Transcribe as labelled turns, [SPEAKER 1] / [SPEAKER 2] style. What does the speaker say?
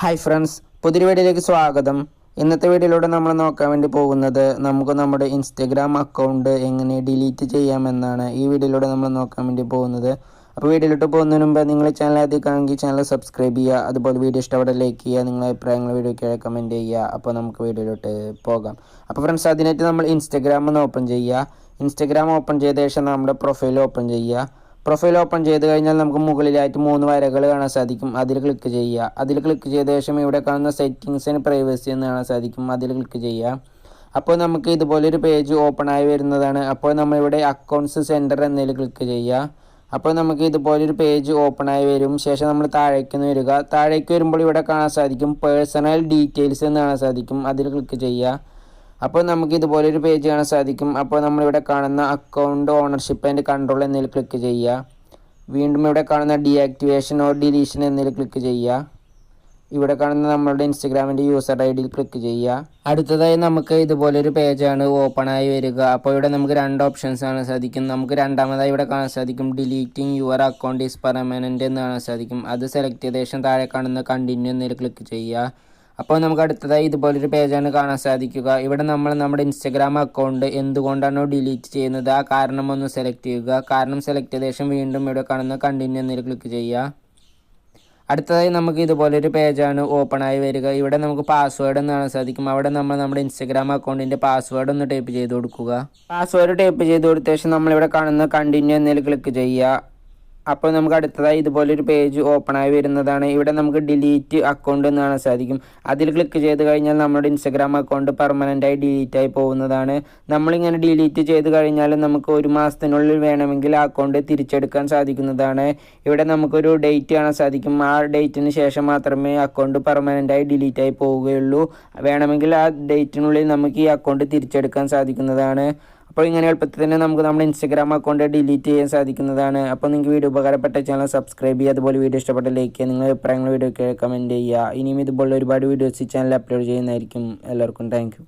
[SPEAKER 1] Hi friends, പുതിയൊരു വീഡിയോയിലേക്ക് സ്വാഗതം. ഇന്നത്തെ വീഡിയോയിലൂടെ നമ്മൾ നോക്കാൻ വേണ്ടി പോകുന്നത് നമുക്ക് നമ്മുടെ ഇൻസ്റ്റഗ്രാം അക്കൗണ്ട് എങ്ങനെ ഡിലീറ്റ് ചെയ്യാമെന്നാണ്. ഈ വീഡിയോയിലൂടെ നമ്മൾ നോക്കാൻ വേണ്ടി പോകുന്നത്. അപ്പോൾ വീഡിയോയിലോട്ട് പോകുന്നതിന് മുമ്പ് നിങ്ങൾ ചാനൽ ആദ്യം കാണുമെങ്കിൽ ചാനൽ സബ്സ്ക്രൈബ് ചെയ്യുക. അതുപോലെ വീഡിയോ ഇഷ്ടപ്പെട്ട ലൈക്ക് ചെയ്യുക, നിങ്ങളുടെ അഭിപ്രായങ്ങൾ വീഡിയോയ്ക്ക് കമൻറ്റ് ചെയ്യുക. അപ്പോൾ നമുക്ക് വീഡിയോയിലോട്ട് പോകാം. അപ്പോൾ ഫ്രണ്ട്സ്, അതിനായിട്ട് നമ്മൾ ഇൻസ്റ്റഗ്രാം ഒന്ന് ഓപ്പൺ ചെയ്യുക. ഇൻസ്റ്റഗ്രാം ഓപ്പൺ ചെയ്ത ശേഷം നമ്മുടെ പ്രൊഫൈൽ ഓപ്പൺ ചെയ്യുക. പ്രൊഫൈൽ ഓപ്പൺ ചെയ്ത് കഴിഞ്ഞാൽ നമുക്ക് മുകളിലായിട്ട് 3 വരകൾ കാണാൻ സാധിക്കും. അതിൽ ക്ലിക്ക് ചെയ്യുക. അതിൽ ക്ലിക്ക് ചെയ്ത ശേഷം ഇവിടെ കാണുന്ന സെറ്റിങ്സ് ആൻഡ് പ്രൈവസി എന്ന് കാണാൻ സാധിക്കും. അതിൽ ക്ലിക്ക് ചെയ്യുക. അപ്പോൾ നമുക്ക് ഇതുപോലൊരു പേജ് ഓപ്പൺ ആയി വരുന്നതാണ്. അപ്പോൾ നമ്മളിവിടെ അക്കൗണ്ട്സ് സെൻറ്റർ എന്നതിൽ ക്ലിക്ക് ചെയ്യുക. അപ്പോൾ നമുക്ക് ഇതുപോലൊരു പേജ് ഓപ്പൺ ആയി വരും. ശേഷം നമ്മൾ താഴേക്ക് വരിക. താഴേക്ക് വരുമ്പോൾ ഇവിടെ കാണാൻ സാധിക്കും പേഴ്സണൽ ഡീറ്റെയിൽസ് എന്ന് കാണാൻ സാധിക്കും. അതിൽ ക്ലിക്ക് ചെയ്യുക. അപ്പോൾ നമുക്ക് ഇതുപോലൊരു പേജ് കാണാൻ സാധിക്കും. അപ്പോൾ നമ്മളിവിടെ കാണുന്ന അക്കൗണ്ട് ഓണർഷിപ്പ് ആൻഡ് കൺട്രോൾ എന്നതിൽ ക്ലിക്ക് ചെയ്യുക. വീണ്ടും ഇവിടെ കാണുന്ന ഡീആക്ടിവേഷൻ ഓർ ഡിലീഷൻ എന്നതിൽ ക്ലിക്ക് ചെയ്യുക. ഇവിടെ കാണുന്ന നമ്മളുടെ ഇൻസ്റ്റഗ്രാമിൻ്റെ യൂസർ ഐ ഡിയിൽ ക്ലിക്ക് ചെയ്യുക. അടുത്തതായി നമുക്ക് ഇതുപോലൊരു പേജാണ് ഓപ്പൺ ആയി വരിക. അപ്പോൾ ഇവിടെ നമുക്ക് 2 ഓപ്ഷൻസ് കാണാൻ സാധിക്കും. നമുക്ക് രണ്ടാമതായി ഇവിടെ കാണാൻ സാധിക്കും deleting your account is permanent എന്ന് കാണാൻ സാധിക്കും. അത് സെലക്ട് ചെയ്ത ശേഷം താഴെ കാണുന്ന കണ്ടിന്യൂ എന്നതിൽ ക്ലിക്ക് ചെയ്യുക. അപ്പോൾ നമുക്ക് അടുത്തതായി ഇതുപോലൊരു പേജാണ് കാണാൻ സാധിക്കുക. ഇവിടെ നമ്മൾ നമ്മുടെ ഇൻസ്റ്റഗ്രാം അക്കൗണ്ട് എന്തുകൊണ്ടാണോ ഡിലീറ്റ് ചെയ്യുന്നത് ആ കാരണം ഒന്ന് സെലക്ട് ചെയ്യുക. കാരണം സെലക്ട് ചെയ്ത ശേഷം വീണ്ടും ഇവിടെ കാണുന്ന കണ്ടിന്യൂ എന്നതിൽ ക്ലിക്ക് ചെയ്യുക. അടുത്തതായി നമുക്ക് ഇതുപോലൊരു പേജാണ് ഓപ്പൺ ആയി വരിക. ഇവിടെ നമുക്ക് പാസ്വേഡ് എന്ന് കാണാൻ സാധിക്കും. അവിടെ നമ്മൾ നമ്മുടെ ഇൻസ്റ്റഗ്രാം അക്കൗണ്ടിൻ്റെ പാസ്വേഡ് ഒന്ന് ടൈപ്പ് ചെയ്ത് കൊടുക്കുക. പാസ്വേഡ് ടൈപ്പ് ചെയ്ത് കൊടുത്ത ശേഷം നമ്മളിവിടെ കാണുന്ന കണ്ടിന്യൂ എന്നതിൽ ക്ലിക്ക് ചെയ്യുക. അപ്പോൾ നമുക്ക് അടുത്തതായി ഇതുപോലൊരു പേജ് ഓപ്പൺ ആയി വരുന്നതാണ്. ഇവിടെ നമുക്ക് ഡിലീറ്റ് അക്കൗണ്ട് എന്ന് കാണാൻ സാധിക്കും. അതിൽ ക്ലിക്ക് ചെയ്ത് കഴിഞ്ഞാൽ നമ്മുടെ ഇൻസ്റ്റഗ്രാം അക്കൗണ്ട് പെർമനൻ്റായി ഡിലീറ്റ് ആയി പോകുന്നതാണ്. നമ്മളിങ്ങനെ ഡിലീറ്റ് ചെയ്ത് കഴിഞ്ഞാൽ നമുക്ക് 1 മാസത്തിനുള്ളിൽ വേണമെങ്കിൽ ആ അക്കൗണ്ട് തിരിച്ചെടുക്കാൻ സാധിക്കുന്നതാണ്. ഇവിടെ നമുക്കൊരു ഡേറ്റ് കാണാൻ സാധിക്കും. ആ ഡേറ്റിന് ശേഷം മാത്രമേ അക്കൗണ്ട് പെർമനൻ്റായി ഡിലീറ്റ് ആയി പോവുകയുള്ളൂ. വേണമെങ്കിൽ ആ ഡേറ്റിനുള്ളിൽ നമുക്ക് ഈ അക്കൗണ്ട് തിരിച്ചെടുക്കാൻ സാധിക്കുന്നതാണ്. അപ്പോൾ ഇങ്ങനെ എളുപ്പത്തിൽ തന്നെ നമുക്ക് നമ്മുടെ ഇൻസ്റ്റഗ്രാം അക്കൗണ്ട് ഡിലീറ്റ് ചെയ്യാൻ സാധിക്കുന്നതാണ്. അപ്പോൾ നിങ്ങൾക്ക് വീഡിയോ ഉപകാരപ്പെട്ട ചാനൽ സബ്സ്ക്രൈബ് ചെയ്യുക. അതുപോലെ വീഡിയോ ഇഷ്ടപ്പെട്ട ലൈക്ക് ചെയ്യുക. നിങ്ങളുടെ അഭിപ്രായങ്ങൾ വീഡിയോയ്ക്ക് കമൻറ്റ് ചെയ്യുക. ഇനിയും ഇതുപോലെ ഒരുപാട് വീഡിയോസ് ഈ ചാനൽ അപ്ലോഡ് ചെയ്യുന്നതായിരിക്കും. എല്ലാവർക്കും താങ്ക് യു.